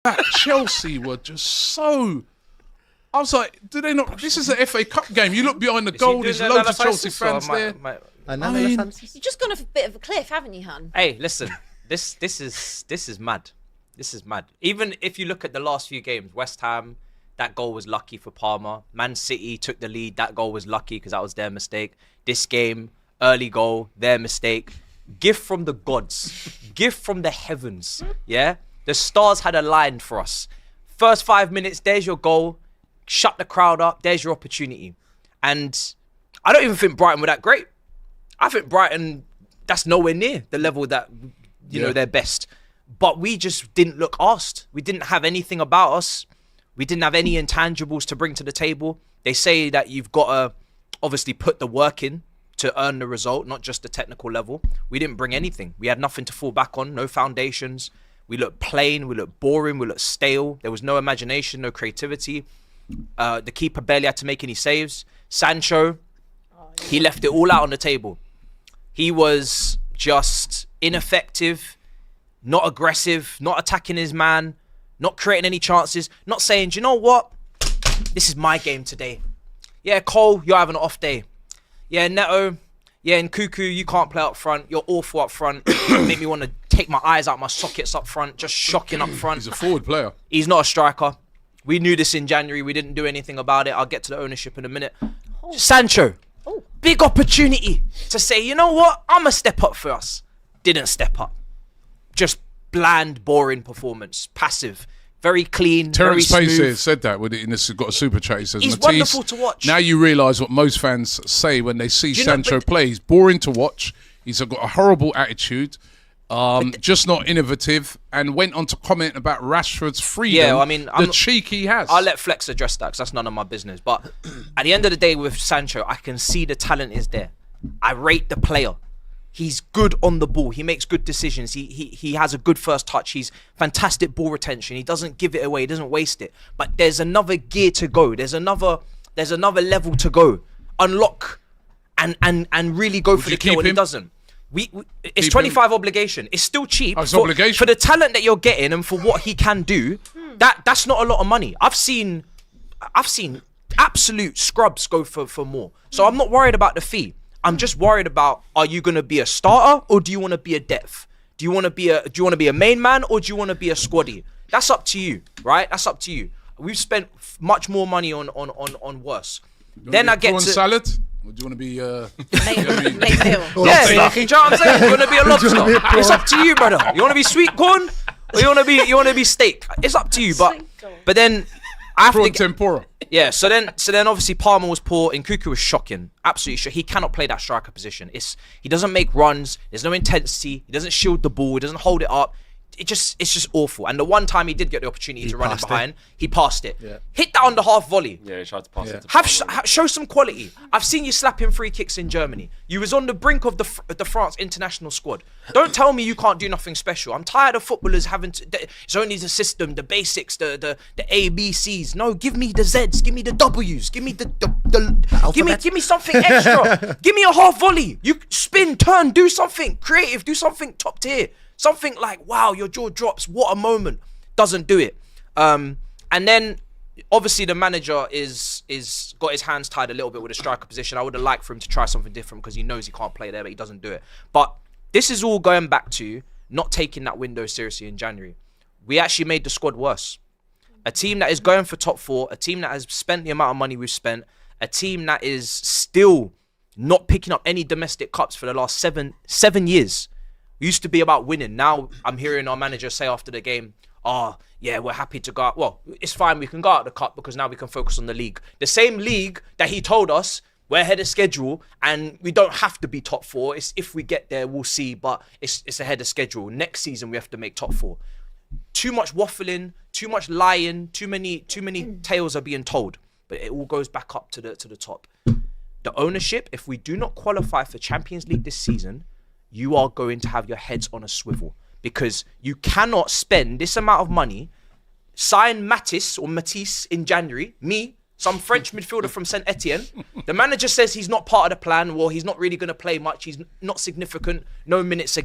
That Chelsea were just so. I was like, do they not? This is the FA Cup game. You look behind the goal. There's loads of Chelsea fans there. I mean, You've just gone off a bit of a cliff, haven't you, hun? Hey, listen, this is mad. This is mad. Even if you look at the last few games, West Ham, that goal was lucky for Palmer. Man City took the lead. That goal was lucky because that was their mistake. This game, early goal, their mistake. Gift from the gods. Gift from the heavens. Yeah? The stars had aligned for us. First 5 minutes, there's your goal. Shut the crowd up. There's your opportunity. And I don't even think Brighton were that great. I think Brighton, that's nowhere near the level that, you know, they're best. But we just didn't look asked. We didn't have anything about us. We didn't have any intangibles to bring to the table. They say that you've got to obviously put the work in to earn the result, not just the technical level. We didn't bring anything. We had nothing to fall back on, no foundations. We looked plain, we looked boring, we looked stale. There was no imagination, no creativity. The keeper barely had to make any saves. Sancho, he left it all out on the table. He was just ineffective, not aggressive, not attacking his man, not creating any chances, not saying, do you know what? This is my game today. Yeah, Cole, you're having an off day. Yeah, Neto, yeah, and Cuckoo, you can't play up front. You're awful up front. Make me want to take my eyes out my sockets up front. Just shocking up front. He's a forward player. He's not a striker. We knew this in January. We didn't do anything about it. I'll get to the ownership in a minute. Sancho, big opportunity to say, you know what? I'm going to step up for us. Didn't step up. Just bland, boring performance. Passive. Very clean, Terence very smooth. Pace said that when he's got a super chat. He says, He's Matisse, wonderful to watch. Now you realise what most fans say when they see Sancho play. He's boring to watch. He's got a horrible attitude. Just not innovative, and went on to comment about Rashford's freedom. Yeah, I mean, the cheek he has. I'll let Flex address that because that's none of my business. But at the end of the day with Sancho, I can see the talent is there. I rate the player. He's good on the ball. He makes good decisions. He has a good first touch. He's fantastic ball retention. He doesn't give it away. He doesn't waste it. But there's another gear to go. There's another level to go. Unlock and really go for the kill, and he doesn't. It's 25 obligation. It's still cheap. It's obligation. For the talent that you're getting and for what he can do, that's not a lot of money. I've seen absolute scrubs go for more. So I'm not worried about the fee. I'm just worried about, are you going to be a starter or do you want to be a depth? Do you want to be a main man or do you want to be a squaddy? That's up to you, right? That's up to you. We've spent much more money on worse. Then I get to salad. Or do you want to be yeah, do you know what I'm saying? You want to be a lobster? It's up to you, brother. You want to be sweet corn or you want to be steak? It's up to you. But then I have to tempura. Yeah, so then obviously Palmer was poor and Cuckoo was shocking. Absolutely sure. He cannot play that striker position. He doesn't make runs. There's no intensity. He doesn't shield the ball. He doesn't hold it up. It's just awful. And the one time he did get the opportunity to run it behind, he passed it. Yeah. Hit that on the half volley. Yeah, he tried to pass it. Show some quality. I've seen you slapping free kicks in Germany. You was on the brink of the France international squad. Don't tell me you can't do nothing special. I'm tired of footballers having to. It's only the system, the basics, the ABCs. No, give me the Z's, give me the W's, give me give me something extra. Give me a half volley. You spin, turn, do something creative, do something top tier. Something like, wow, your jaw drops, what a moment. Doesn't do it. And then, obviously, the manager is got his hands tied a little bit with the striker position. I would have liked for him to try something different because he knows he can't play there, but he doesn't do it. But this is all going back to not taking that window seriously in January. We actually made the squad worse. A team that is going for top four, a team that has spent the amount of money we've spent, a team that is still not picking up any domestic cups for the last seven years. We used to be about winning. Now I'm hearing our manager say after the game, oh, yeah, we're happy to go out. Well, it's fine. We can go out the cup because now we can focus on the league. The same league that he told us we're ahead of schedule and we don't have to be top four. It's if we get there, we'll see. But it's ahead of schedule. Next season, we have to make top four. Too much waffling, too much lying, too many tales are being told. But it all goes back up to the top. The ownership, if we do not qualify for Champions League this season, you are going to have your heads on a swivel because you cannot spend this amount of money, sign Matisse in January, some French midfielder from Saint Etienne. The manager says he's not part of the plan. Well, he's not really going to play much. He's not significant. No minutes are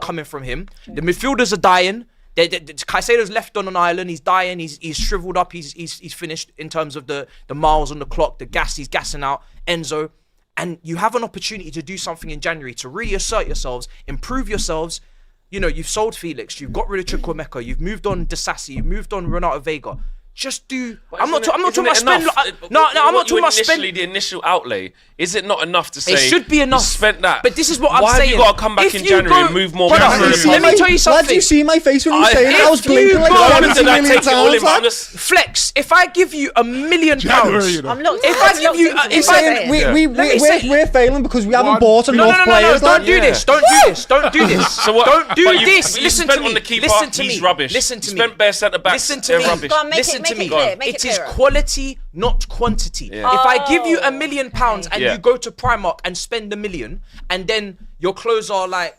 coming from him. The midfielders are dying. Caicedo's left on an island. He's dying. He's shriveled up. He's finished in terms of the miles on the clock, the gas. He's gassing out. Enzo, and you have an opportunity to do something in January to reassert yourselves, improve yourselves. You know, you've sold Felix. You've got rid of Chukwuemeka. You've moved on Disasi. You've moved on Renato Vega. Just do. I'm not talking about spend. No, I'm not talking about spend. The initial outlay, is it not enough to say? It should be enough. You spent that. But this is what I'm Why saying. have you got to come back in January and move more? Let me tell you something. Why do you see my face when you say it? I was If you blinking like go- 70 million times. Like. Flex. If I give you £1 million, January, you know. I'm locked. If I give you, if I We're failing because we haven't bought no, enough no, players. don't like. do this. Don't do this. Don't do this. So what? Don't do But you- this. you Listen spent to me. on the keeper, Listen to he's me. rubbish. Listen to You me. spent bare centre backs. Listen to they're me. rubbish. Go on, make Listen it to me. clear. Make it It is clearer. quality, not quantity. Yeah. If I give you £1 million and Yeah. you go to Primark and spend $1 million, and then your clothes are like,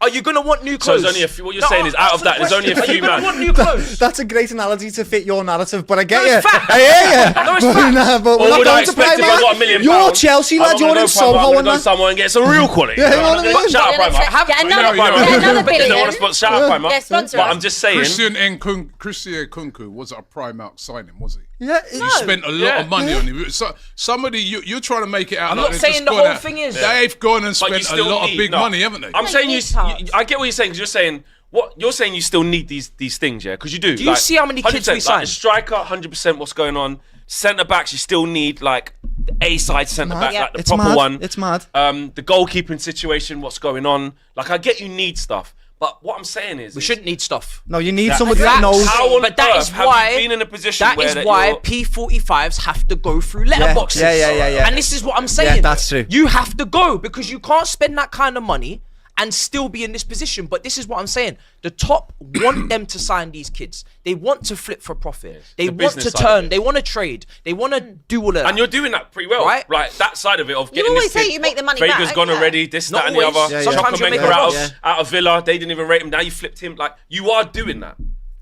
are you gonna want new So clothes? there's only a few. What you're saying is, out of that, there's only a Are few you gonna man. want new clothes? That's a great analogy to fit your narrative, but I get No, you. it's fact. I hear you. No, it's but, fact. nah, but we're Or not would I going to expect if I Primark. got £1 million? You're Chelsea, I'm lad. not You're gonna in go Primark, Soho I'm and gonna go that. somewhere and get some real quality. Yeah, you know what I mean? Shout out Primark. Get another No, billion. no, no. If they want to sponsor, shout out Primark. Yeah, sponsor But us. I'm just saying. Christian Nkunku was a Primark signing, was he? Yeah, You spent a lot of money on him. So, somebody, you're trying to make it out. I'm like not they've saying just the gone whole out. thing is- They've gone and But you spent a still lot of need- big no. money, haven't they? I'm No, saying you need parts. I get what you're saying. 'Cause you're saying what you're saying. You still need these things, yeah? Because you do. Do you see how many kids we 100%, signed? Like, striker, 100%. What's going on? Centre backs, you still need like the A-side centre back, Yeah. like the It's proper mad. one. It's mad. The goalkeeping situation, what's going on? Like, I get you need stuff, but what I'm saying is We shouldn't need stuff. No, you need That- somebody that Facts. knows. How on But that earth is have why you been in a position that where is that why you're- P45s have to go through letterboxes. Yeah. And this is what I'm saying. Yeah, that's true. You have to go because you can't spend that kind of money and still be in this position. But this is what I'm saying. The top want them to sign these kids. They want to flip for profit. They the want to business side of turn. it. They want to trade. They want to do all of that. And you're doing that pretty well, Right? right? That side of it of You getting always this say kid- you make the money Vega's back, gone yeah. already. This, Not that, and the always. other. Yeah, Sometimes you make Chukwuemeka a out, loss. out of Villa, they didn't even rate him. Now you flipped him. Like you are doing that,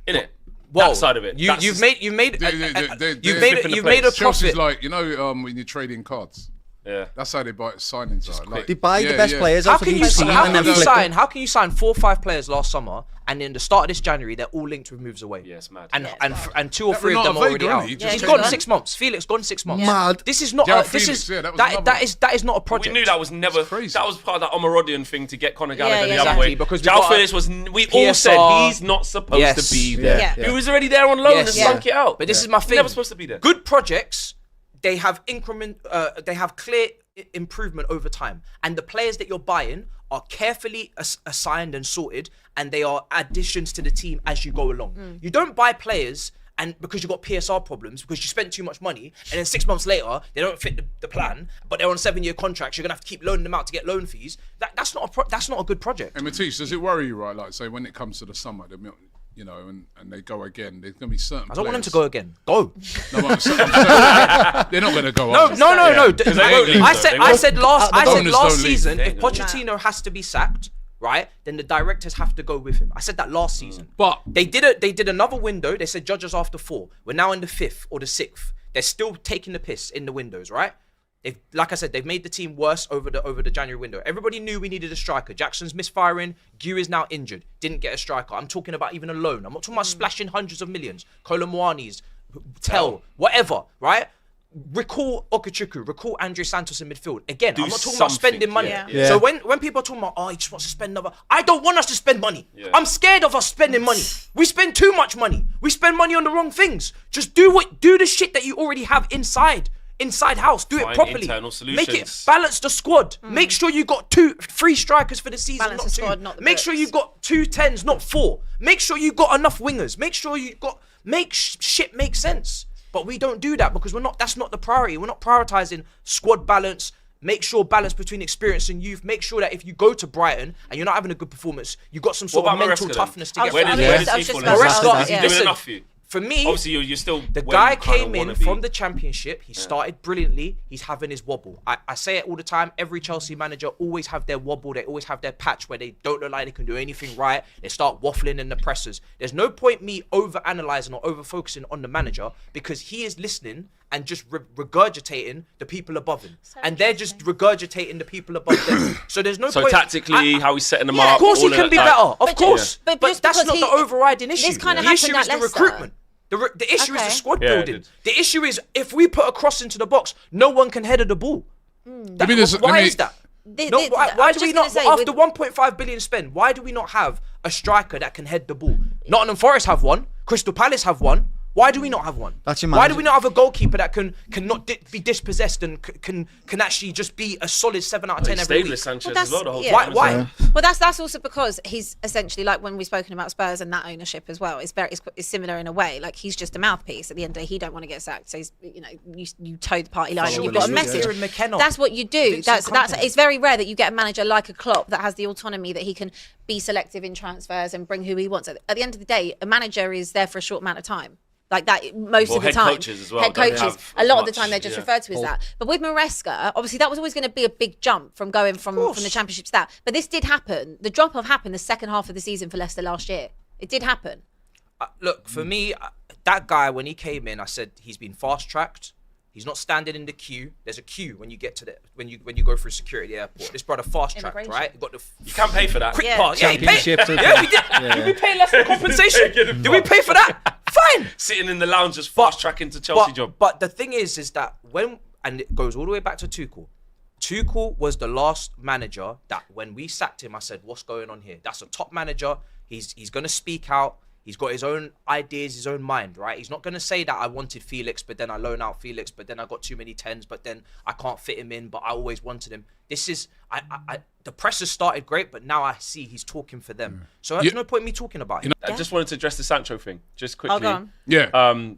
innit? Whoa. That side of it. That's You've just- made They- you've made flipping the you've made a place. Chelsea's profit. like, when you trade in cards. Yeah. That's how they buy signings are. Like, They buy the best players How out of can each you team how and can then you flip sign them. how can you sign 4 or 5 players last summer and in the start of this January they're all linked with moves away? Yeah, it's mad. And Yeah, and 2 or That 3 of them Renato are already Vega, out. isn't he? Yeah, He's he's gone gone. 6 months. Felix gone 6 months. Mad. This is not. João This Felix, is yeah, that was that another that is not a project. We knew that was never. crazy. That was part of that Omerodian thing to get Conor Gallagher the yeah, other exactly, way. because we João got Felix was. We all said PSR. he's not supposed Yes. to be there. Yeah. He was already there on loan and Yes. sunk it out. But this is my thing. Never supposed to be there. Good projects, they have they have clear improvement over time, and the players that you're buying are carefully assigned and sorted, and they are additions to the team as you go along. You don't buy players and because you've got PSR problems, because you spent too much money, and then 6 months later they don't fit the plan, but they're on 7-year contracts. You're gonna have to keep loaning them out to get loan fees. That's not a good project. And Matisse, does it worry you, right? Like, say, when it comes to the summer, and they go again, there's going to be certain I don't want them to players- go again. Go. No, I'm saying, they're not going to go No, up. no. Because they won't leave, I though. said They I won't. said last owners don't leave. season, They if ain't gonna Pochettino has to be sacked, right, then the directors have to go with him. I said that last season. But- they did another window. They said judge us after 4. We're now in the 5th or the 6th. They're still taking the piss in the windows, right? Like I said, they've made the team worse over the January window. Everybody knew we needed a striker. Jackson's misfiring. Gue is now injured. Didn't get a striker. I'm talking about even a loan. I'm not talking about splashing hundreds of millions. Colomwani's, Tell, whatever, right? Recall Okechukwu, recall Andre Santos in midfield. Again, I'm not talking about something, spending money. yeah. So when people are talking about, oh, he just wants to spend another, I don't want us to spend money. I'm scared of us spending money. We spend too much money. We spend money on the wrong things. Just do the shit that you already have inside house. Do it Find properly. internal Make it solutions. balance the squad. Make sure you got 3 strikers for the season, Balance not the 2. squad, not the Make sure books. you've got 2 10s, not 4. Make sure you got enough wingers. Make sure you got shit make sense. But we don't do that because that's not the priority. We're not prioritizing squad balance. Make sure balance between experience and youth. Make sure that if you go to Brighton and you're not having a good performance, you got some sort of about mental Maresca then? toughness to I get was- Where through. does I he was just fall in? about to Maresca, ask Is he that, doing yeah. enough for you? For me, Obviously, you're still the where guy you kinda came in wanna be. from the Championship. He started brilliantly. He's having his wobble. I say it all the time. Every Chelsea manager always have their wobble. They always have their patch where they don't look like they can do anything right. They start waffling in the pressers. There's no point me over-analysing or over-focusing on the manager because he is listening and just regurgitating the people above him, and they're just regurgitating the people above them. So there's no So point. tactically, how he's setting them Yeah, up. Of course, he all can that, be like- better. Of But- course, but but just that's because not the overriding issue. this kinda The issue happened is the at Leicester. recruitment. The issue is the Okay. squad Yeah, it building. did. The issue is if we put a cross into the box, no one can header the ball. Let me just- Why let me- is that? The- No, the- why I'm do just we gonna not, say after with- 1.5 billion spend, why do we not have a striker that can head the ball? Nottingham Forest have one, Crystal Palace have one. Why do we not have one? That's your Why do manager. we not have a goalkeeper that can not be dispossessed and can actually just be a solid 7 out of 10 He every stayed week? with Sanchez Well, as well the whole yeah. time. Why? as well. Well, that's also because he's essentially like when we've spoken about Spurs and that ownership as well. It's similar in a way. Like he's just a mouthpiece. At the end of the day, he don't want to get sacked. So he's, you toe the party line and Follow you've the got a leader, message. Kieran McKenna. That's what you do. Vincent That's Kompany. it's very rare that you get a manager like a Klopp that has the autonomy that he can be selective in transfers and bring who he wants. At the end of the day, a manager is there for a short amount of time. Like that, most Well, of the head time. coaches as well, Head don't they coaches. have A lot of much- the time, they're just yeah. referred to as that. But with Maresca, obviously, that was always going to be a big jump from going from the Championship to that. But this did happen. The drop off happened the second half of the season for Leicester last year. It did happen. Look, for me, that guy, when he came in, I said he's been fast tracked. He's not standing in the queue. There's a queue when you get to when you go through security at the airport. This brother fast tracked, Immigration. right? He got the You can't pay for that. quick Yeah. pass. Yeah, he paid. Championship, Yeah, we did. Did we pay less than compensation? Did we pay for that? Fine. Sitting in the lounge just fast tracking to Chelsea job. But the thing is that and it goes all the way back to Tuchel. Tuchel was the last manager that when we sacked him, I said, "What's going on here?" That's a top manager. He's gonna speak out. He's got his own ideas, his own mind, right? He's not gonna say that I wanted Felix, but then I loan out Felix, but then I got too many 10s, but then I can't fit him in, but I always wanted him. This is the press has started great, but now I see he's talking for them. So there's no point in me talking about him. I just wanted to address the Sancho thing, just quickly. go on. Yeah.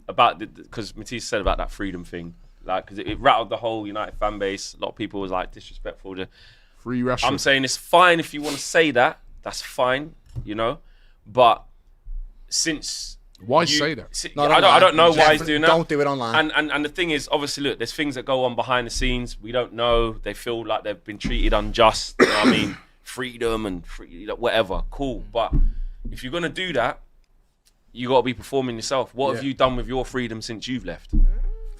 About because Matisse said about that freedom thing, like because it rattled the whole United fan base. A lot of people was like disrespectful. Free Rashford. I'm saying it's fine if you want to say that. That's fine, but since Why say that? Not I don't know online. why he's doing that. Don't do it online. And the thing is, obviously, look, there's things that go on behind the scenes. We don't know. They feel like they've been treated unjust. You know what I mean? Freedom and whatever. Cool. But if you're gonna do that, you gotta be performing yourself. What have you done with your freedom since you've left?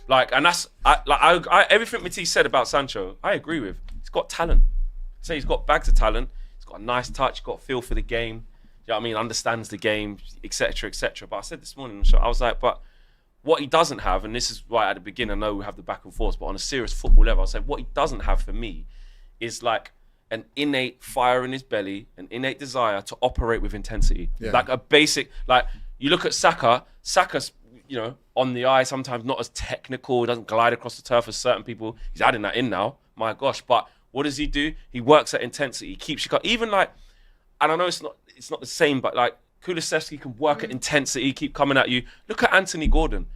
Like, and that's everything Matisse said about Sancho. I agree with. He's got talent. Say he's got bags of talent. He's got a nice touch. Got a feel for the game. You know what I mean? Understands the game, etc., etc. But I said this morning on the show, I was like, but what he doesn't have, and this is why at the beginning I know we have the back and forth, but on a serious football level, I said what he doesn't have for me is like an innate fire in his belly, an innate desire to operate with intensity. Yeah. Like a basic, like you look at Saka's, on the eye, sometimes not as technical, doesn't glide across the turf as certain people. He's adding that in now, my gosh. But what does he do? He works at intensity, he keeps you, even like, and I know it's not the same, but like Kulusevski can work at intensity, keep coming at you. Look at Anthony Gordon.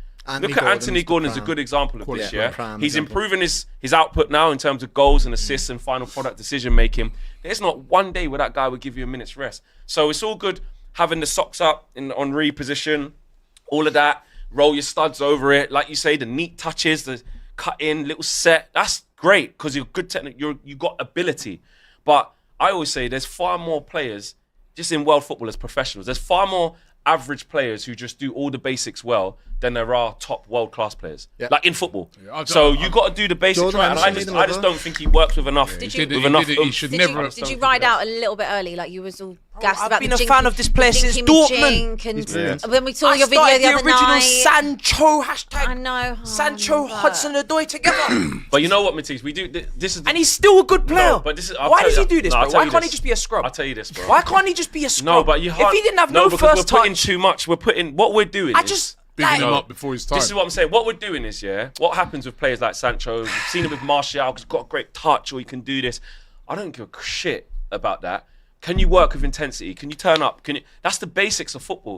Look at Anthony Gordon as a good example of this, yeah? He's improving his output now in terms of goals and assists and final product decision making. There's not one day where that guy would give you a minute's rest. So it's all good having the socks up in on reposition, all of that, roll your studs over it. Like you say, the neat touches, the cut in, little set, that's great because you're good technique, you got ability. But I always say there's far more players just in world football as professionals. There's far more average players who just do all the basics well than there are top world-class players, like in football. So you got to do the basics Jordan right. And Anderson I just don't think he works with enough. Did He you- did it, with enough he did it. He oomph. should Did never. you, did you ride out a little bit early? Like you was all gassed I've about been the a jinky- fan of this player the since jinky Dortmund. majink and brilliant. when we saw I your video started the other original night. Sancho hashtag. I know. Sancho, but- Hudson-Odoi together. But you know what, Matisse? We do. This is. And he's still a good player. No, but this is. I'll Why tell does you- he do this, no, I'll bro? tell Why you can't this. he just be a scrub? I'll tell you this, bro. Why can't he just be a scrub? No, but you if he didn't have no because first we're putting touch, too much. We're putting what we're doing. I is- just Bigging him like, up before his time. This is what I'm saying. What we're doing is, what happens with players like Sancho, we've seen it with Martial, he's got a great touch, or he can do this. I don't give a shit about that. Can you work with intensity? Can you turn up? That's the basics of football.